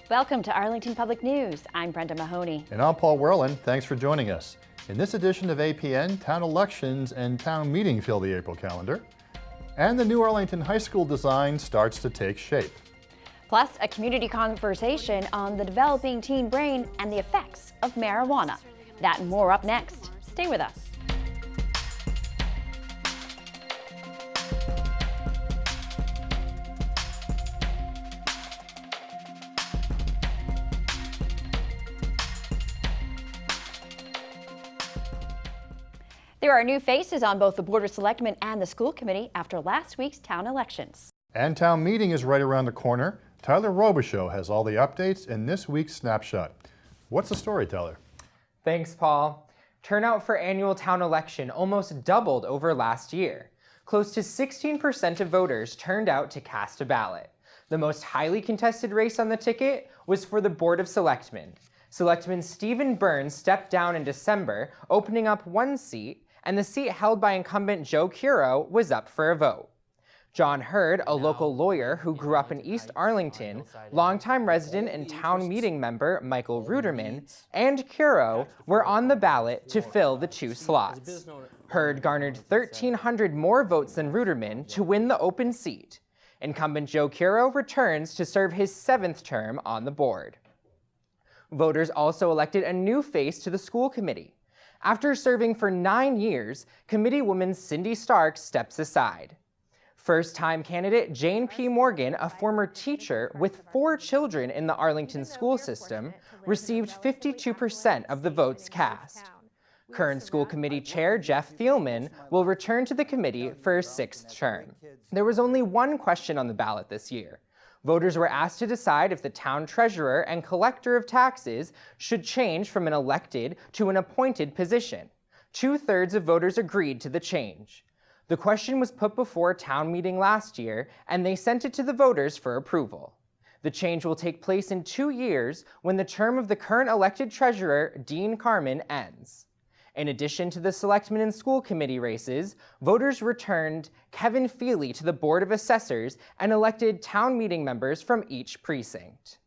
Welcome to Arlington Public News. I'm Brenda Mahoney. And I'm Paul Werlin. Thanks for joining us. In this edition of APN, town elections and town meeting fill the April calendar. And the new Arlington High School design starts to take shape. Plus, a community conversation on the developing teen brain and the effects of marijuana. That and more up next. Stay with us. There are new faces on both the Board of Selectmen and the school committee after last week's town elections. And town meeting is right around the corner. Tyler Robichaux has all the updates in this week's snapshot. What's the story, Tyler? Thanks, Paul. Turnout for annual town election almost doubled over last year. Close to 16% of voters turned out to cast a ballot. The most highly contested race on the ticket was for the Board of Selectmen. Selectman Stephen Burns stepped down in December, opening up one seat, and the seat held by incumbent Joe Curo was up for a vote. John Hurd, a local lawyer who grew up in East Arlington, longtime resident and town meeting member Michael Ruderman, and Curo were on the ballot to fill the two slots. Hurd garnered 1,300 more votes than Ruderman to win the open seat. Incumbent Joe Curo returns to serve his 7th term on the board. Voters also elected a new face to the school committee. After serving for 9 years, Committeewoman Cindy Stark steps aside. First-time candidate Jane P. Morgan, a former teacher with 4 children in the Arlington school system, received 52% of the votes cast. Current school committee chair Jeff Thielman will return to the committee for his 6th term. There was only one question on the ballot this year. Voters were asked to decide if the town treasurer and collector of taxes should change from an elected to an appointed position. 2/3 of voters agreed to the change. The question was put before a town meeting last year, and they sent it to the voters for approval. The change will take place in 2 years when the term of the current elected treasurer, Dean Carmen, ends. In addition to the selectmen and school committee races, voters returned Kevin Feely to the Board of Assessors and elected town meeting members from each precinct.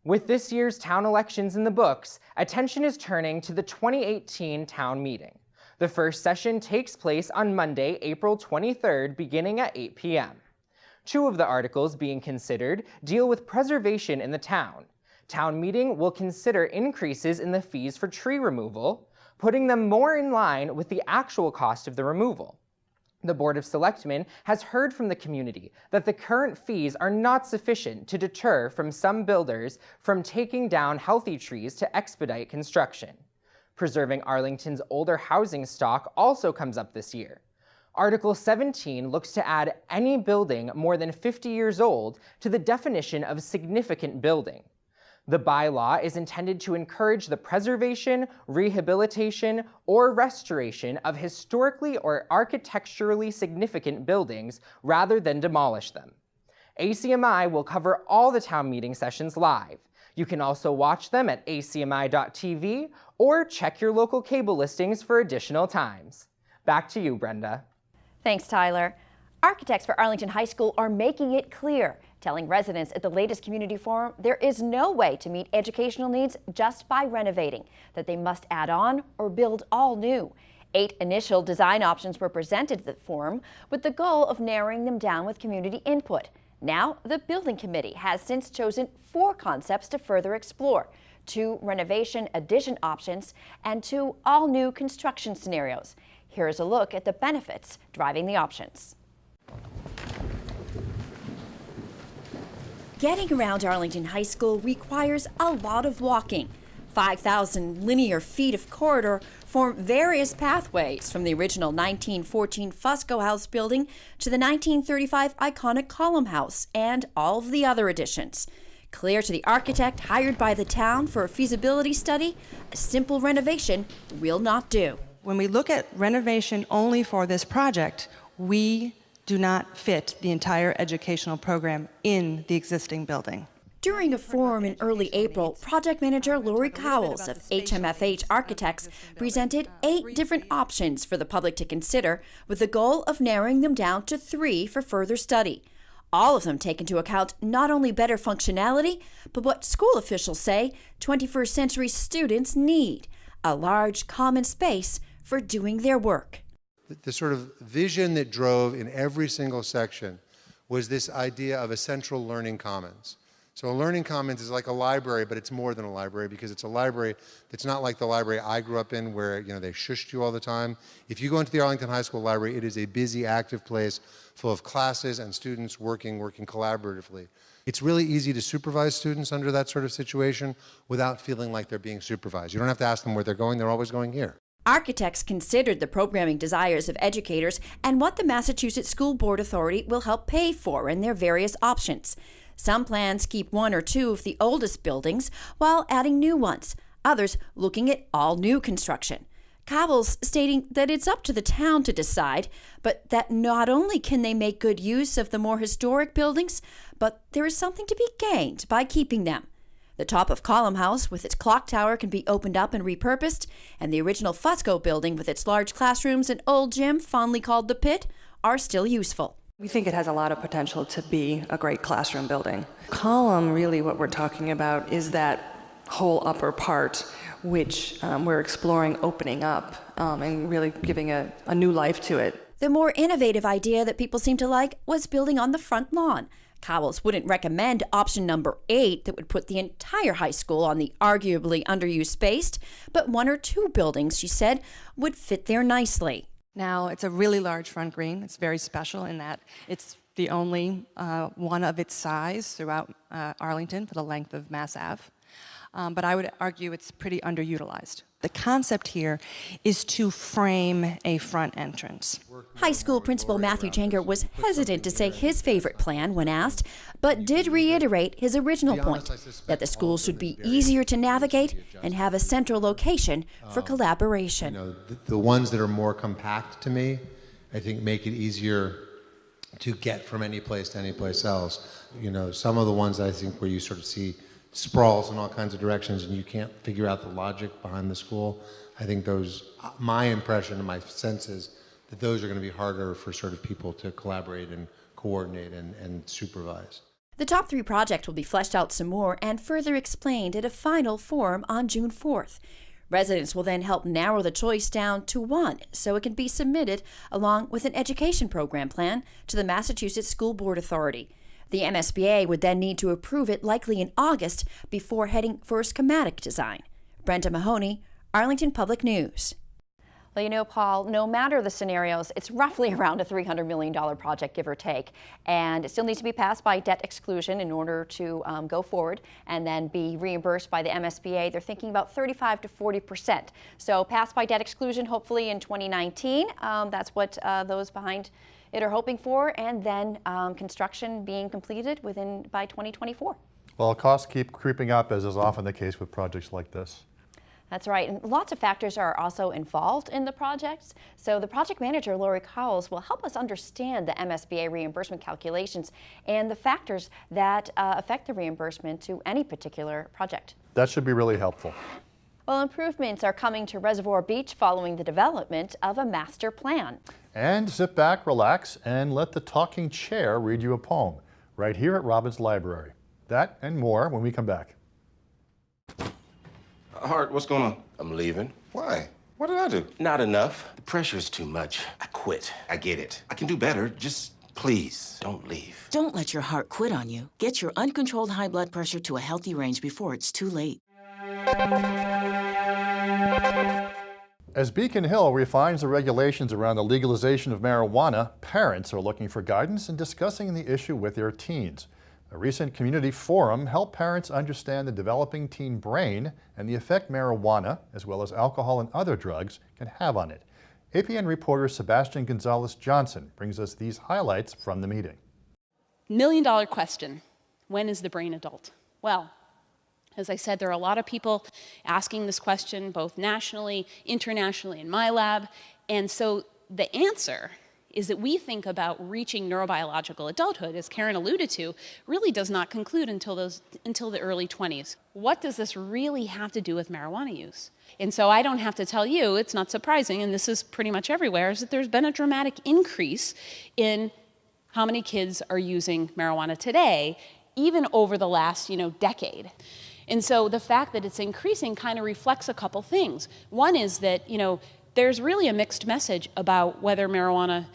With this year's town elections in the books, attention is turning to the 2018 town meeting. The first session takes place on Monday, April 23rd, beginning at 8 p.m. 2 of the articles being considered deal with preservation in the town. Town meeting will consider increases in the fees for tree removal, putting them more in line with the actual cost of the removal. The Board of Selectmen has heard from the community that the current fees are not sufficient to deter from some builders from taking down healthy trees to expedite construction. Preserving Arlington's older housing stock also comes up this year. Article 17 looks to add any building more than 50 years old to the definition of significant building. The bylaw is intended to encourage the preservation, rehabilitation, or restoration of historically or architecturally significant buildings rather than demolish them. ACMi will cover all the town meeting sessions live. You can also watch them at acmi.tv or check your local cable listings for additional times. Back to you, Brenda. Thanks, Tyler. Architects for Arlington High School are making it clear, telling residents at the latest community forum there is no way to meet educational needs just by renovating, that they must add on or build all new. 8 initial design options were presented at the forum with the goal of narrowing them down with community input. Now, the building committee has since chosen 4 concepts to further explore: 2 renovation addition options and 2 all-new construction scenarios. Here's a look at the benefits driving the options. Getting around Arlington High School requires a lot of walking. 5,000 linear feet of corridor form various pathways from the original 1914 Fusco House building to the 1935 iconic Column House and all of the other additions. Clear to the architect hired by the town for a feasibility study, a simple renovation will not do. When we look at renovation only for this project, we do not fit the entire educational program in the existing building. During a forum in early April, project manager Lori Cowles of HMFH Architects presented 8 different options for the public to consider, with the goal of narrowing them down to 3 for further study. All of them take into account not only better functionality, but what school officials say 21st century students need, a large common space for doing their work. The sort of vision that drove in every single section was this idea of a central learning commons. So a learning commons is like a library, but it's more than a library because it's a library that's not like the library I grew up in where they shushed you all the time. If you go into the Arlington High School library, it is a busy, active place full of classes and students working collaboratively. It's really easy to supervise students under that sort of situation without feeling like they're being supervised. You don't have to ask them where they're going, they're always going here. Architects considered the programming desires of educators and what the Massachusetts School Board Authority will help pay for in their various options. Some plans keep one or two of the oldest buildings while adding new ones, others looking at all new construction. Cobbles stating that it's up to the town to decide, but that not only can they make good use of the more historic buildings, but there is something to be gained by keeping them. The top of Column House with its clock tower can be opened up and repurposed, and the original Fusco building with its large classrooms and old gym, fondly called the Pit, are still useful. We think it has a lot of potential to be a great classroom building. Column, really what we're talking about is that whole upper part, which we're exploring opening up and really giving a new life to it. The more innovative idea that people seem to like was building on the front lawn. Cowles wouldn't recommend option number 8 that would put the entire high school on the arguably underused space, but 1 or 2 buildings, she said, would fit there nicely. Now, it's a really large front green. It's very special in that it's the only one of its size throughout Arlington for the length of Mass Ave. But I would argue it's pretty underutilized. The concept here is to frame a front entrance. High school principal Matthew Janger was hesitant to say his favorite plan when asked, but did reiterate his original point, that the school should be easier to navigate and have a central location for collaboration. The ones that are more compact to me, I think make it easier to get from any place to any place else. Some of the ones I think where you sort of see sprawls in all kinds of directions and you can't figure out the logic behind the school, I think those, my impression and my sense is that those are going to be harder for sort of people to collaborate and coordinate and supervise. The top 3 projects will be fleshed out some more and further explained at a final forum on June 4th. Residents will then help narrow the choice down to 1 so it can be submitted along with an education program plan to the Massachusetts School Board Authority. The MSBA would then need to approve it likely in August before heading for a schematic design. Brenda Mahoney, Arlington Public News. Well, Paul, no matter the scenarios, it's roughly around a $300 million project, give or take, and it still needs to be passed by debt exclusion in order to go forward and then be reimbursed by the MSBA. They're thinking about 35 to 40%. So passed by debt exclusion, hopefully in 2019. That's what those behind it are hoping for, and then construction being completed by 2024. Well, costs keep creeping up, as is often the case with projects like this. That's right, and lots of factors are also involved in the projects. So the project manager, Lori Cowles, will help us understand the MSBA reimbursement calculations and the factors that affect the reimbursement to any particular project. That should be really helpful. Well, improvements are coming to Reservoir Beach following the development of a master plan. And sit back, relax, and let the talking chair read you a poem right here at Robbins Library. That and more when we come back. Hart, what's going on? I'm leaving. Why? What did I do? Not enough. The pressure is too much. I quit. I get it. I can do better. Just please don't leave. Don't let your heart quit on you. Get your uncontrolled high blood pressure to a healthy range before it's too late. As Beacon Hill refines the regulations around the legalization of marijuana, parents are looking for guidance and discussing the issue with their teens. A recent community forum helped parents understand the developing teen brain and the effect marijuana, as well as alcohol and other drugs, can have on it. APN reporter Sebastian Gonzalez-Johnson brings us these highlights from the meeting. $1 million question: when is the brain adult? Well, as I said, there are a lot of people asking this question, both nationally, internationally, in my lab. And so the answer is that we think about reaching neurobiological adulthood, as Karen alluded to, really does not conclude until the early 20s. What does this really have to do with marijuana use? And so I don't have to tell you, it's not surprising, and this is pretty much everywhere, is that there's been a dramatic increase in How many kids are using marijuana today, even over the last, decade? And so the fact that it's increasing kind of reflects a couple things. One is that, there's really a mixed message about whether marijuana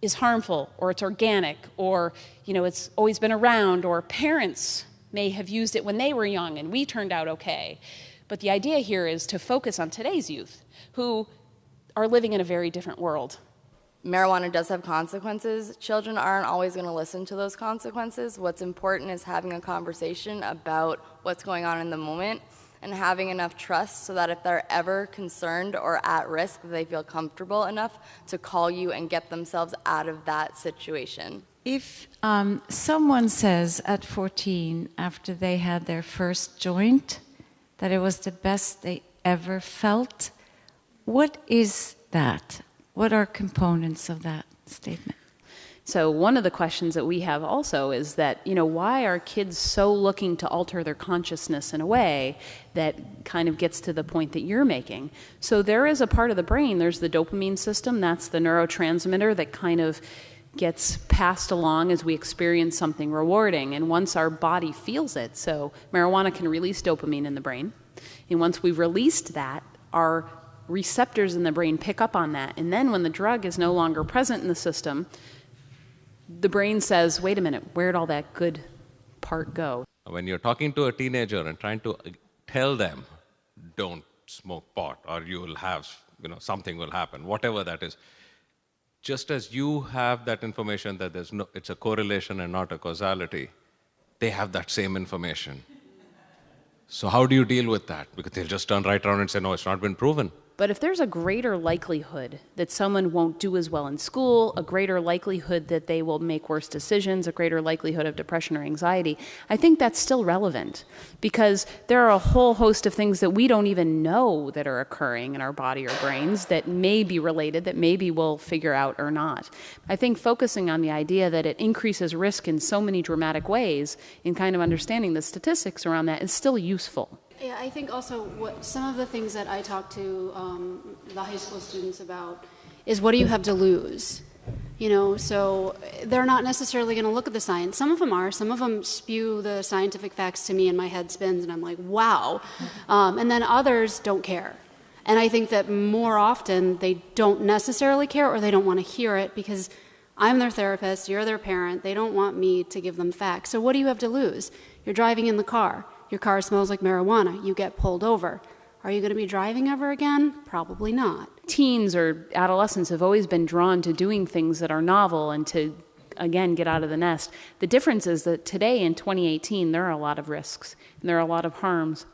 is harmful or it's organic or, it's always been around, or parents may have used it when they were young and we turned out okay. But the idea here is to focus on today's youth who are living in a very different world. Marijuana does have consequences. Children aren't always going to listen to those consequences. What's important is having a conversation about what's going on in the moment and having enough trust so that if they're ever concerned or at risk, they feel comfortable enough to call you and get themselves out of that situation. If someone says at 14, after they had their first joint, that it was the best they ever felt, what is that? What are components of that statement? So one of the questions that we have also is that, why are kids so looking to alter their consciousness in a way that kind of gets to the point that you're making? So there is a part of the brain, there's the dopamine system, that's the neurotransmitter that kind of gets passed along as we experience something rewarding. And once our body feels it, so marijuana can release dopamine in the brain. And once we've released that, our receptors in the brain pick up on that. And then when the drug is no longer present in the system, the brain says, wait a minute, where'd all that good part go? When you're talking to a teenager and trying to tell them, don't smoke pot, or you will have, something will happen, whatever that is, just as you have that information that it's a correlation and not a causality, they have that same information. So how do you deal with that? Because they'll just turn right around and say, no, it's not been proven. But if there's a greater likelihood that someone won't do as well in school, a greater likelihood that they will make worse decisions, a greater likelihood of depression or anxiety, I think that's still relevant, because there are a whole host of things that we don't even know that are occurring in our body or brains that may be related, that maybe we'll figure out or not. I think focusing on the idea that it increases risk in so many dramatic ways and kind of understanding the statistics around that is still useful. Yeah, I think also some of the things that I talk to the high school students about is, what do you have to lose? So they're not necessarily going to look at the science. Some of them are. Some of them spew the scientific facts to me and my head spins and I'm like, wow. And then others don't care. And I think that more often they don't necessarily care, or they don't want to hear it because I'm their therapist, you're their parent. They don't want me to give them facts. So what do you have to lose? You're driving in the car. Your car smells like marijuana. You get pulled over. Are you going to be driving ever again? Probably not. Teens or adolescents have always been drawn to doing things that are novel and to, again, get out of the nest. The difference is that today in 2018, there are a lot of risks and there are a lot of harms.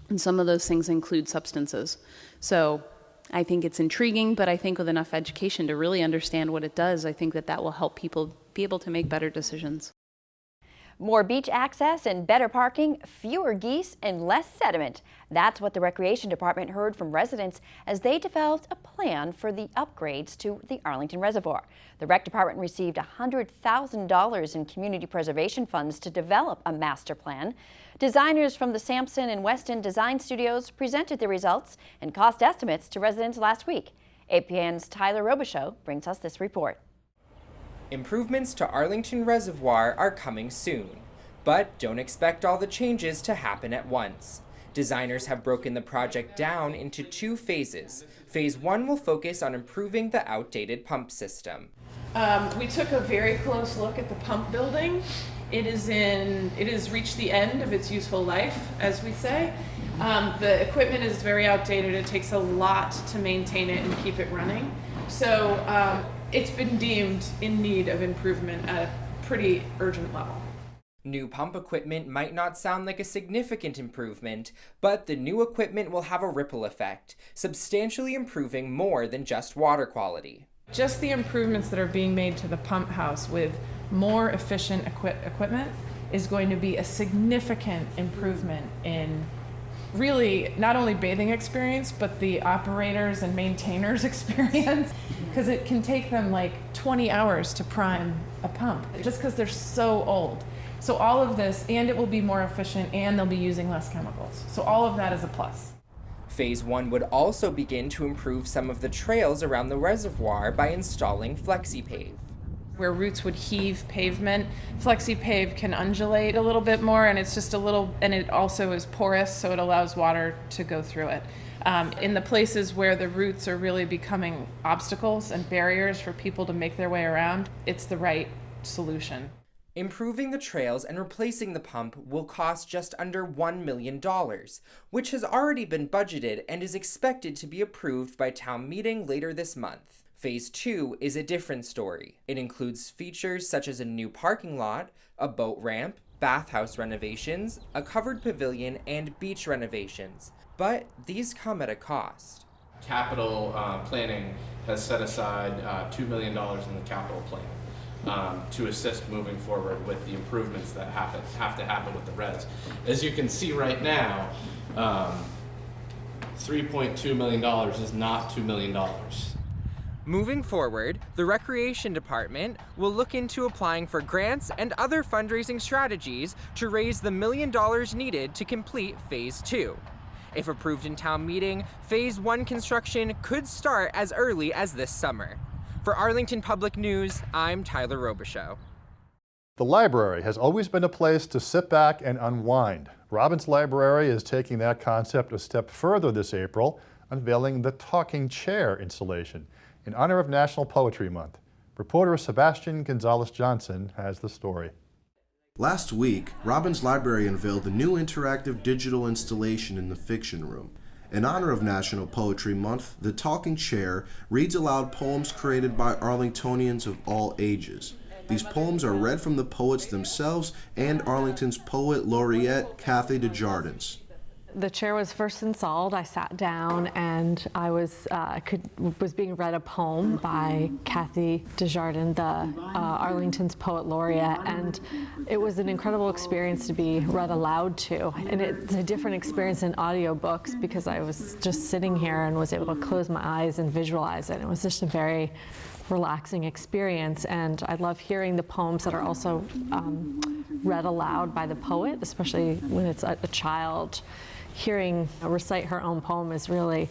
And some of those things include substances. So I think it's intriguing, but I think with enough education to really understand what it does, I think that will help people be able to make better decisions. More beach access and better parking, fewer geese and less sediment. That's what the Recreation Department heard from residents as they developed a plan for the upgrades to the Arlington Reservoir. The Rec Department received $100,000 in community preservation funds to develop a master plan. Designers from the Sampson and Weston Design Studios presented the results and cost estimates to residents last week. APN's Tyler Robichaux brings us this report. Improvements to Arlington Reservoir are coming soon, but don't expect all the changes to happen at once. Designers have broken the project down into 2 phases. Phase 1 will focus on improving the outdated pump system. We took a very close look at the pump building. It has reached the end of its useful life, as we say. The equipment is very outdated. It takes a lot to maintain it and keep it running. So it's been deemed in need of improvement at a pretty urgent level. New pump equipment might not sound like a significant improvement, but the new equipment will have a ripple effect, substantially improving more than just water quality. Just the improvements that are being made to the pump house with more efficient equipment is going to be a significant improvement in really not only bathing experience, but the operators and maintainers experience, because it can take them like 20 hours to prime a pump just because they're so old. So all of this, and it will be more efficient, and they'll be using less chemicals. So all of that is a plus. Phase 1 would also begin to improve some of the trails around the reservoir by installing FlexiPave. Where roots would heave pavement, FlexiPave can undulate a little bit more, and it's just a little, and it also is porous, so it allows water to go through it. In the places where the roots are really becoming obstacles and barriers for people to make their way around, it's the right solution. Improving the trails and replacing the pump will cost just under $1 million, which has already been budgeted and is expected to be approved by town meeting later this month. Phase 2 is a different story. It includes features such as a new parking lot, a boat ramp, bathhouse renovations, a covered pavilion, and beach renovations. But these come at a cost. Capital planning has set aside $2 million in the capital plan to assist moving forward with the improvements that have to happen with the res. As you can see right now, $3.2 million is not $2 million. Moving forward, the Recreation Department will look into applying for grants and other fundraising strategies to raise the $1 million needed to complete Phase 2. If approved in town meeting, Phase 1 construction could start as early as this summer. For Arlington Public News, I'm Tyler Robichaux. The library has always been a place to sit back and unwind. Robbins Library is taking that concept a step further this April, unveiling the Talking Chair installation in honor of National Poetry Month. Reporter Sebastian Gonzalez-Johnson has the story. Last week, Robbins Library unveiled the new interactive digital installation in the Fiction Room. In honor of National Poetry Month, the Talking Chair reads aloud poems created by Arlingtonians of all ages. These poems are read from the poets themselves and Arlington's poet laureate, Kathy Desjardins. The chair was first installed. I sat down and I was being read a poem by Kathy Desjardins, the Arlington's poet laureate, and it was an incredible experience to be read aloud to. And it's a different experience in audiobooks because I was just sitting here and was able to close my eyes and visualize it. It was just a very relaxing experience, and I love hearing the poems that are also read aloud by the poet, especially when it's a child. Hearing her recite her own poem is really,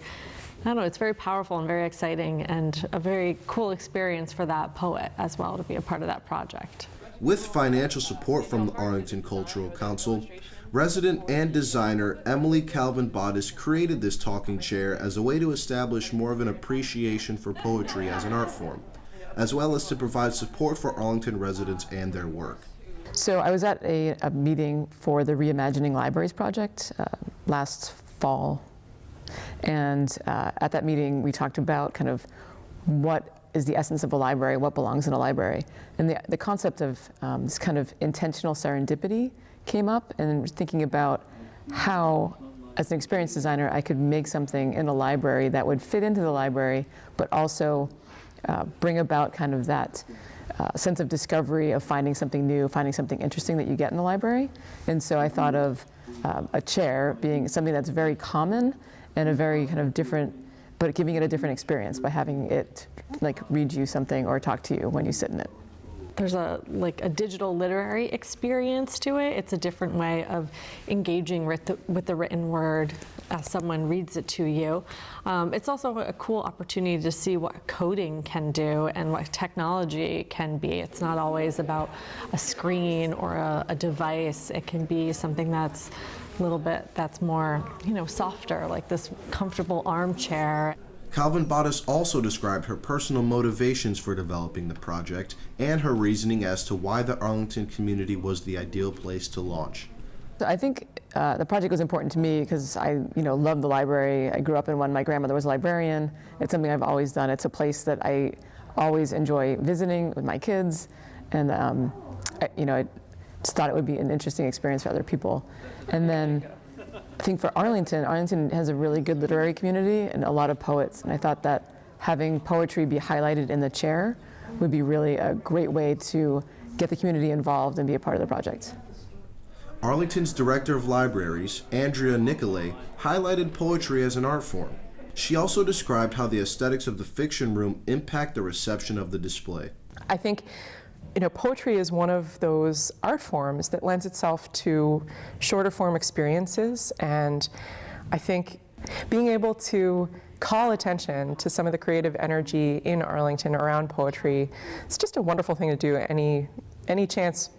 I don't know, it's very powerful and very exciting and a very cool experience for that poet as well to be a part of that project. With financial support from the Arlington Cultural Council, resident and designer Emily Calvin-Bottis created this talking chair as a way to establish more of an appreciation for poetry as an art form, as well as to provide support for Arlington residents and their work. So I was at a meeting for the Reimagining Libraries project last fall, and at that meeting we talked about kind of what is the essence of a library, what belongs in a library, and the concept of this kind of intentional serendipity came up, and thinking about how, as an experienced designer, I could make something in a library that would fit into the library, but also bring about kind of that sense of discovery, of finding something new, finding something interesting that you get in the library. And so I thought of a chair being something that's very common and a very kind of different, but giving it a different experience by having it like read you something or talk to you when you sit in it. There's a digital literary experience to it. It's a different way of engaging with the written word as someone reads it to you. It's also a cool opportunity to see what coding can do and what technology can be. It's not always about a screen or a device. It can be something that's a little bit, that's more, softer, like this comfortable armchair. Calvin-Bottis also described her personal motivations for developing the project and her reasoning as to why the Arlington community was the ideal place to launch. I think the project was important to me because I, love the library. I grew up in one. My grandmother was a librarian. It's something I've always done. It's a place that I always enjoy visiting with my kids, and I just thought it would be an interesting experience for other people. And then I think for Arlington has a really good literary community and a lot of poets, and I thought that having poetry be highlighted in the chair would be really a great way to get the community involved and be a part of the project. Arlington's Director of Libraries, Andrea Nicolay, highlighted poetry as an art form. She also described how the aesthetics of the Fiction Room impact the reception of the display. I think poetry is one of those art forms that lends itself to shorter form experiences, and I think being able to call attention to some of the creative energy in Arlington around poetry. It's just a wonderful thing to do any chance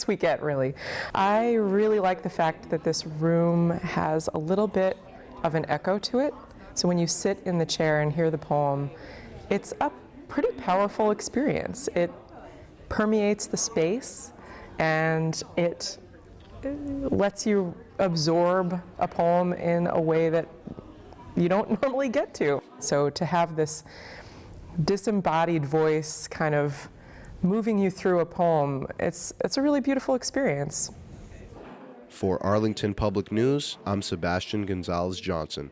we get, really. I really like the fact that this room has a little bit of an echo to it. So when you sit in the chair and hear the poem, it's a pretty powerful experience. It permeates the space and it lets you absorb a poem in a way that you don't normally get to. So to have this disembodied voice kind of moving you through a poem, it's a really beautiful experience. For Arlington Public News, I'm Sebastian Gonzalez-Johnson.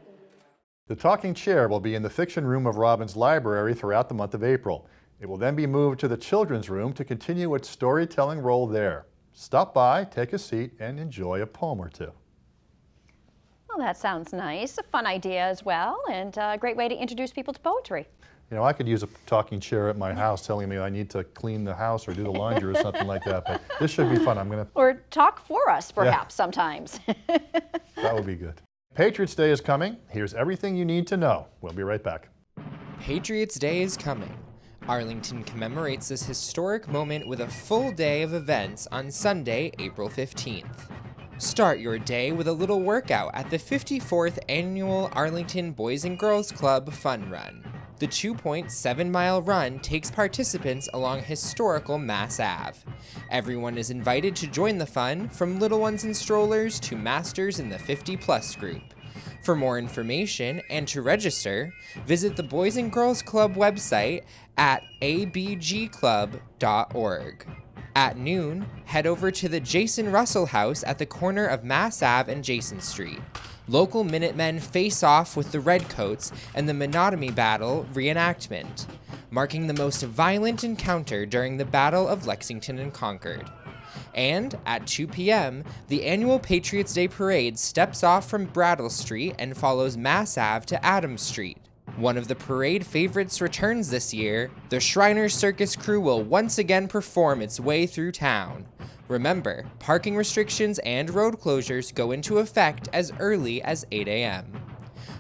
The talking chair will be in the fiction room of Robbins Library throughout the month of April. It will then be moved to the children's room to continue its storytelling role there. Stop by, take a seat, and enjoy a poem or two. Well, that sounds nice. A fun idea as well, and a great way to introduce people to poetry. You know, I could use a talking chair at my house telling me I need to clean the house or do the laundry or something like that, but this should be fun. Or talk for us, perhaps, sometimes. That would be good. Patriots Day is coming. Here's everything you need to know. We'll be right back. Patriots Day is coming. Arlington commemorates this historic moment with a full day of events on Sunday, April 15th. Start your day with a little workout at the 54th Annual Arlington Boys and Girls Club Fun Run. The 2.7-mile run takes participants along historical Mass Ave. Everyone is invited to join the fun, from little ones in strollers to masters in the 50-plus group. For more information and to register, visit the Boys and Girls Club website at abgclub.org. At noon, head over to the Jason Russell House at the corner of Mass Ave and Jason Street. Local Minutemen face off with the Redcoats and the Monotony Battle reenactment, marking the most violent encounter during the Battle of Lexington and Concord. And at 2 p.m., the annual Patriots Day Parade steps off from Brattle Street and follows Mass Ave to Adams Street. One of the parade favorites returns this year. The Shriners Circus crew will once again perform its way through town. Remember, parking restrictions and road closures go into effect as early as 8 a.m.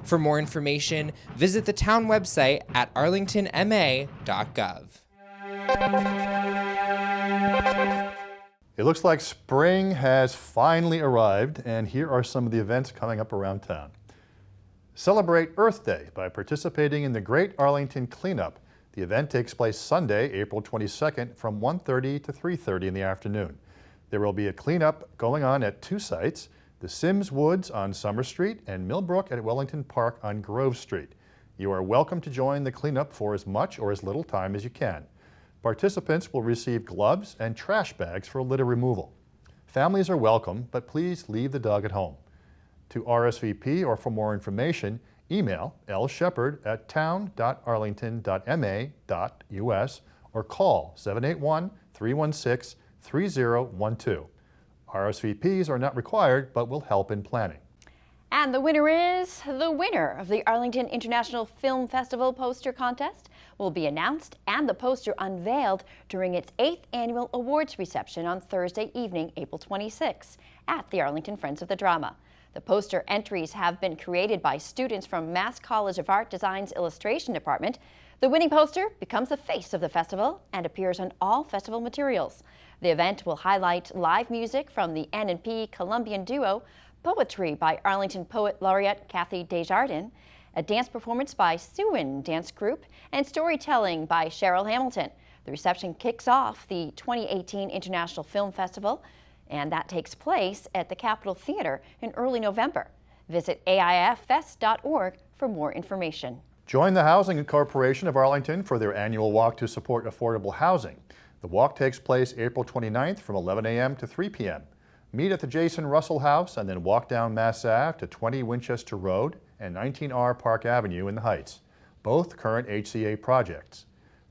For more information, visit the town website at arlingtonma.gov. It looks like spring has finally arrived, and here are some of the events coming up around town. Celebrate Earth Day by participating in the Great Arlington Cleanup. The event takes place Sunday, April 22nd from 1:30 to 3:30 in the afternoon. There will be a cleanup going on at two sites, the Sims Woods on Summer Street and Millbrook at Wellington Park on Grove Street. You are welcome to join the cleanup for as much or as little time as you can. Participants will receive gloves and trash bags for litter removal. Families are welcome, but please leave the dog at home. To RSVP or for more information, email lshepard@town.arlington.ma.us or call 781-316-3012. RSVPs are not required, but will help in planning. And the winner is the winner of the Arlington International Film Festival poster contest will be announced and the poster unveiled during its 8th annual awards reception on Thursday evening, April 26, at the Arlington Friends of the Drama. The poster entries have been created by students from Mass College of Art Design's illustration department. The winning poster becomes the face of the festival and appears on all festival materials. The event will highlight live music from the N&P Colombian duo, poetry by Arlington Poet Laureate Kathy Desjardins, a dance performance by Siouan Dance Group, and storytelling by Cheryl Hamilton. The reception kicks off the 2018 International Film Festival, and that takes place at the Capitol Theater in early November. Visit aiffest.org for more information. Join the Housing Corporation of Arlington for their annual walk to support affordable housing. The walk takes place April 29th from 11 a.m. to 3 p.m. Meet at the Jason Russell House and then walk down Mass Ave to 20 Winchester Road and 19R Park Avenue in the Heights, both current HCA projects.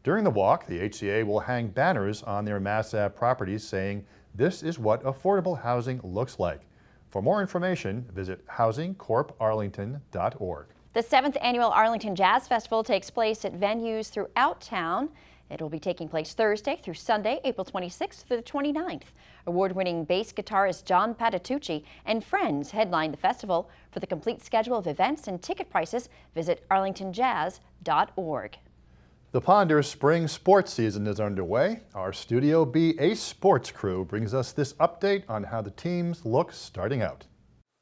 During the walk, the HCA will hang banners on their Mass Ave properties saying, "This is what affordable housing looks like." For more information, visit housingcorparlington.org. The 7th annual Arlington Jazz Festival takes place at venues throughout town. It will be taking place Thursday through Sunday, April 26th through the 29th. Award-winning bass guitarist John Patitucci and friends headline the festival. For the complete schedule of events and ticket prices, visit arlingtonjazz.org. The Ponders spring sports season is underway. Our Studio B Ace Sports crew brings us this update on how the teams look starting out.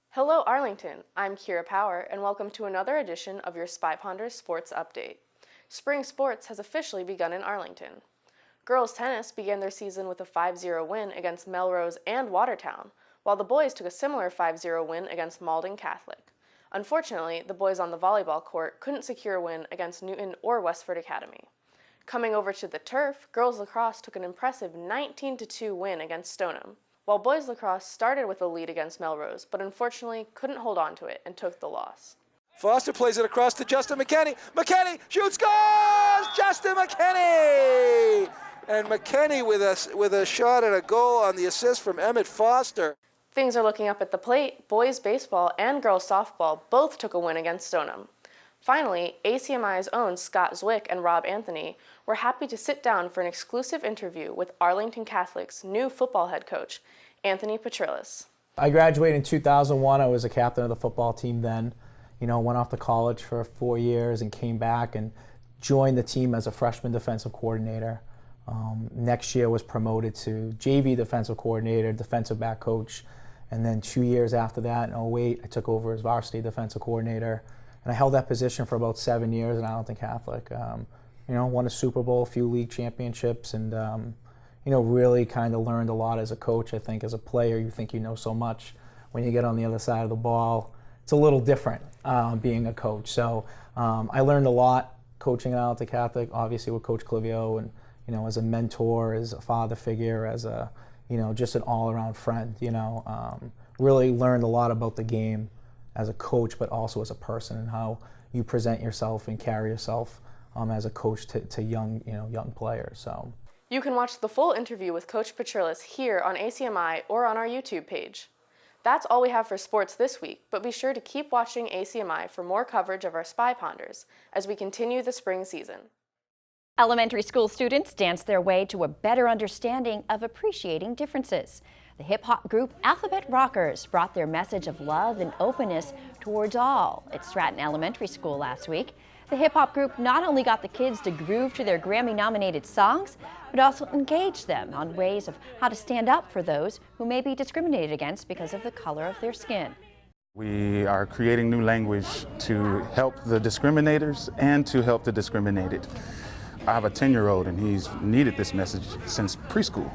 Hello Arlington, I'm Kira Power and welcome to another edition of your Spy Ponders Sports Update. Spring sports has officially begun in Arlington. Girls tennis began their season with a 5-0 win against Melrose and Watertown, while the boys took a similar 5-0 win against Malden Catholic. Unfortunately, the boys on the volleyball court couldn't secure a win against Newton or Westford Academy. Coming over to the turf, girls lacrosse took an impressive 19-2 win against Stoneham, while boys lacrosse started with a lead against Melrose, but unfortunately couldn't hold on to it and took the loss. Foster plays it across to Justin McKinney. McKinney shoots, scores! Justin McKinney! And McKinney with a shot and a goal on the assist from Emmett Foster. Things are looking up at the plate. Boys baseball and girls softball both took a win against Stoneham. Finally, ACMi's own Scott Zwick and Rob Anthony were happy to sit down for an exclusive interview with Arlington Catholic's new football head coach, Anthony Petrillis. I graduated in 2001. I was a captain of the football team then. Went off to college for 4 years and came back and joined the team as a freshman defensive coordinator. Next year was promoted to JV defensive coordinator, defensive back coach, and then 2 years after that, in 2008, I took over as varsity defensive coordinator, and I held that position for about 7 years in Arlington Catholic. Won a Super Bowl, a few league championships, and really kind of learned a lot as a coach. I think as a player, you think you know so much. When you get on the other side of the ball, it's a little different being a coach. So I learned a lot coaching at Arlington Catholic, obviously with Coach Clivio, and as a mentor, as a father figure, as a just an all-around friend. Really learned a lot about the game as a coach, but also as a person and how you present yourself and carry yourself as a coach to young players. So you can watch the full interview with Coach Petrillis here on ACMi or on our YouTube page. That's all we have for sports this week, but be sure to keep watching ACMi for more coverage of our Spy Ponders as we continue the spring season. Elementary school students danced their way to a better understanding of appreciating differences. The hip-hop group Alphabet Rockers brought their message of love and openness towards all at Stratton Elementary School last week. The hip-hop group not only got the kids to groove to their Grammy-nominated songs, but also engaged them on ways of how to stand up for those who may be discriminated against because of the color of their skin. We are creating new language to help the discriminators and to help the discriminated. I have a 10-year-old and he's needed this message since preschool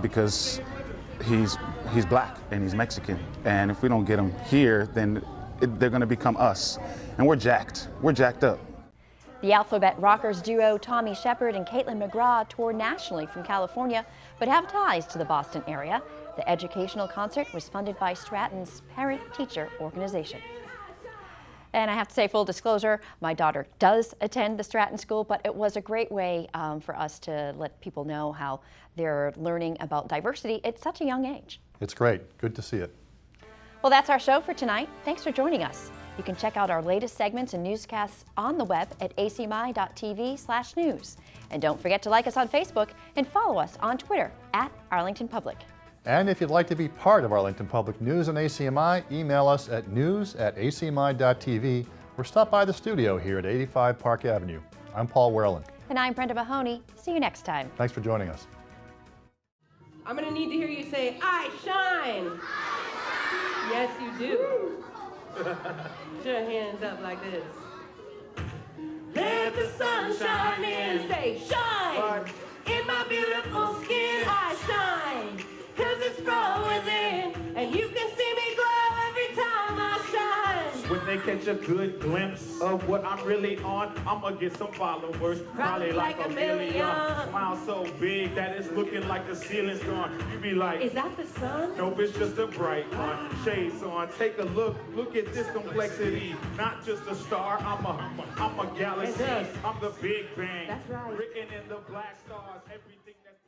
because he's black and he's Mexican, and if we don't get him here, then they're going to become us, and we're jacked up. The Alphabet Rockers duo Tommy Shepard and Caitlin McGraw toured nationally from California, but have ties to the Boston area. The educational concert was funded by Stratton's parent-teacher organization. And I have to say, full disclosure, my daughter does attend the Stratton School, but it was a great way for us to let people know how they're learning about diversity at such a young age. It's great. Good to see it. Well, that's our show for tonight. Thanks for joining us. You can check out our latest segments and newscasts on the web at acmi.tv/news. And don't forget to like us on Facebook and follow us on Twitter at Arlington Public. And if you'd like to be part of Arlington Public News and ACMi, email us at news@acmi.tv or stop by the studio here at 85 Park Avenue. I'm Paul Werlin. And I'm Brenda Mahoney. See you next time. Thanks for joining us. I'm going to need to hear you say, I shine. Yes, you do. Put your hands up like this. Let the sun shine in. Say, shine. In my beautiful skin, I shine. 'Cause it's from within. And you can see me glow every time I shine. When they catch a good glimpse of what I'm really on, I'ma get some followers. Probably like a million. Smile so big that it's looking like the ceiling's gone. You be like, is that the sun? Nope, it's just a bright one. Shades on, take a look. Look at this complexity. Not just a star, I'm a galaxy. I'm the Big Bang. That's right. Written in the black stars, everything that's